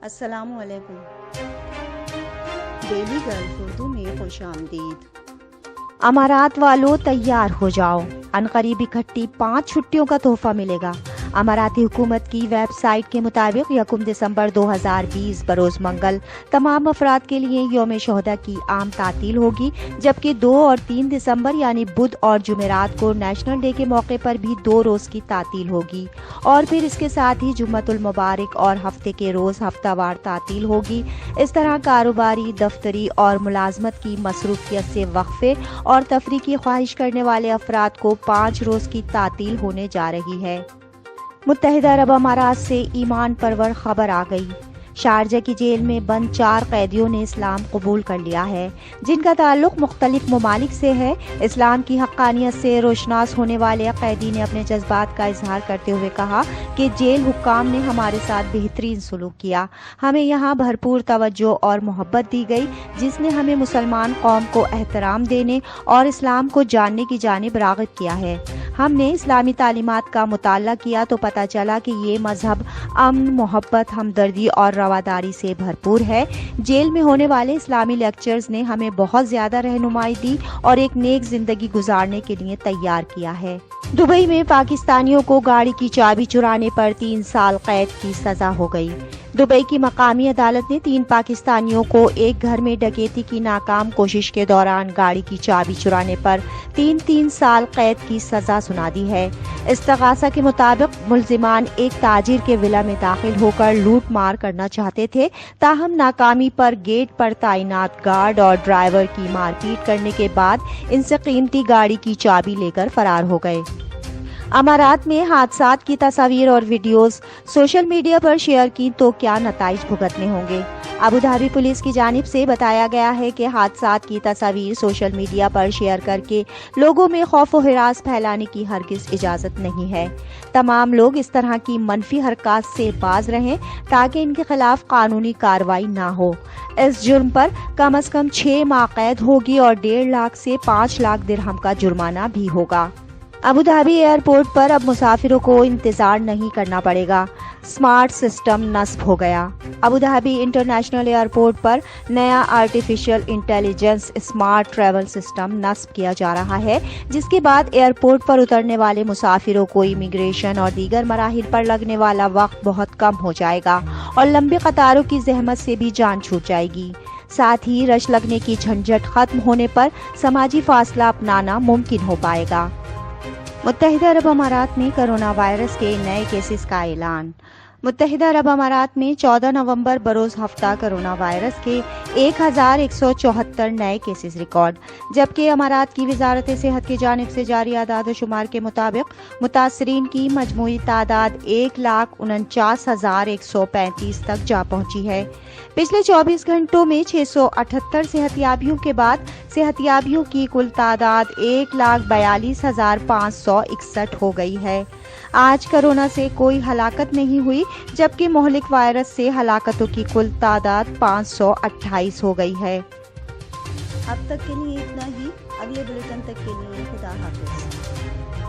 السلام علیکم۔ Daily golf Urdu میں خوش آمدید۔ امارات والوں تیار ہو جاؤ، عنقریب اکٹھی 5 چھٹیوں کا تحفہ ملے گا۔ اماراتی حکومت کی ویب سائٹ کے مطابق 1 دسمبر 2020 بروز منگل تمام افراد کے لیے یوم شہداء کی عام تعطیل ہوگی، جبکہ 2 اور 3 دسمبر یعنی بدھ اور جمعرات کو نیشنل ڈے کے موقع پر بھی 2 روز کی تعطیل ہوگی، اور پھر اس کے ساتھ ہی جمعۃ المبارک اور ہفتے کے روز ہفتہ وار تعطیل ہوگی۔ اس طرح کاروباری، دفتری اور ملازمت کی مصروفیت سے وقفے اور تفریح کی خواہش کرنے والے افراد کو 5 روز کی تعطیل ہونے جا رہی ہے۔ متحدہ عرب امارات سے ایمان پرور خبر آ گئی۔ شارجہ کی جیل میں بند 4 قیدیوں نے اسلام قبول کر لیا ہے، جن کا تعلق مختلف ممالک سے ہے۔ اسلام کی حقانیت سے روشناس ہونے والے قیدی نے اپنے جذبات کا اظہار کرتے ہوئے کہا کہ جیل حکام نے ہمارے ساتھ بہترین سلوک کیا، ہمیں یہاں بھرپور توجہ اور محبت دی گئی، جس نے ہمیں مسلمان قوم کو احترام دینے اور اسلام کو جاننے کی جانب راغب کیا ہے۔ ہم نے اسلامی تعلیمات کا مطالعہ کیا تو پتہ چلا کہ یہ مذہب امن، محبت، ہمدردی اور رواداری سے بھرپور ہے۔ جیل میں ہونے والے اسلامی لیکچرز نے ہمیں بہت زیادہ رہنمائی دی اور ایک نیک زندگی گزارنے کے لیے تیار کیا ہے۔ دبئی میں پاکستانیوں کو گاڑی کی چابی چرانے پر 3 سال قید کی سزا ہو گئی۔ دبئی کی مقامی عدالت نے 3 پاکستانیوں کو ایک گھر میں ڈکیتی کی ناکام کوشش کے دوران گاڑی کی چابی چرانے پر 3 سال قید کی سزا سنا دی ہے۔ استغاثہ کے مطابق ملزمان ایک تاجر کے ولا میں داخل ہو کر لوٹ مار کرنا چاہتے تھے، تاہم ناکامی پر گیٹ پر تعینات گارڈ اور ڈرائیور کی مار پیٹ کرنے کے بعد ان سے قیمتی گاڑی کی چابی لے کر فرار ہو گئے۔ امارات میں حادثات کی تصاویر اور ویڈیوز سوشل میڈیا پر شیئر کی تو کیا نتائج بھگتنے ہوں گے؟ ابوظہبی پولیس کی جانب سے بتایا گیا ہے کہ حادثات کی تصاویر سوشل میڈیا پر شیئر کر کے لوگوں میں خوف و ہراس پھیلانے کی ہرگز اجازت نہیں ہے۔ تمام لوگ اس طرح کی منفی حرکات سے باز رہیں تاکہ ان کے خلاف قانونی کارروائی نہ ہو۔ اس جرم پر کم از کم 6 ماہ قید ہوگی اور 1.5 لاکھ سے 5 لاکھ درہم کا جرمانہ بھی ہوگا۔ ابوظہبی ایئرپورٹ پر اب مسافروں کو انتظار نہیں کرنا پڑے گا، سمارٹ سسٹم نصب ہو گیا۔ ابوظہبی انٹرنیشنل ایئرپورٹ پر نیا artificial intelligence smart travel system نصب کیا جا رہا ہے، جس کے بعد ایئرپورٹ پر اترنے والے مسافروں کو امیگریشن اور دیگر مراحل پر لگنے والا وقت بہت کم ہو جائے گا اور لمبی قطاروں کی زحمت سے بھی جان چھوٹ جائے گی۔ ساتھ ہی رش لگنے کی جھنجھٹ ختم ہونے پر سماجی فاصلہ اپنانا ممکن ہو پائے گا۔ متحدہ عرب امارات میں کرونا وائرس کے نئے کیسز کا اعلان۔ متحدہ عرب امارات میں 14 نومبر بروز ہفتہ کرونا وائرس کے 1174 نئے کیسز ریکارڈ، جبکہ امارات کی وزارت صحت کی جانب سے جاری اعداد و شمار کے مطابق متاثرین کی مجموعی تعداد 1,49,135 تک جا پہنچی ہے۔ پچھلے 24 گھنٹوں میں 678 صحتیابیوں کے بعد صحتیابیوں کی کل تعداد 1,42,561 ہو گئی ہے۔ آج کرونا سے کوئی ہلاکت نہیں ہوئی، جبکہ مہلک وائرس سے ہلاکتوں کی کل تعداد 528 ہو گئی ہے۔ اب تک کے لیے اتنا ہی، اگلے بلیٹن تک کے لیے خدا حافظ۔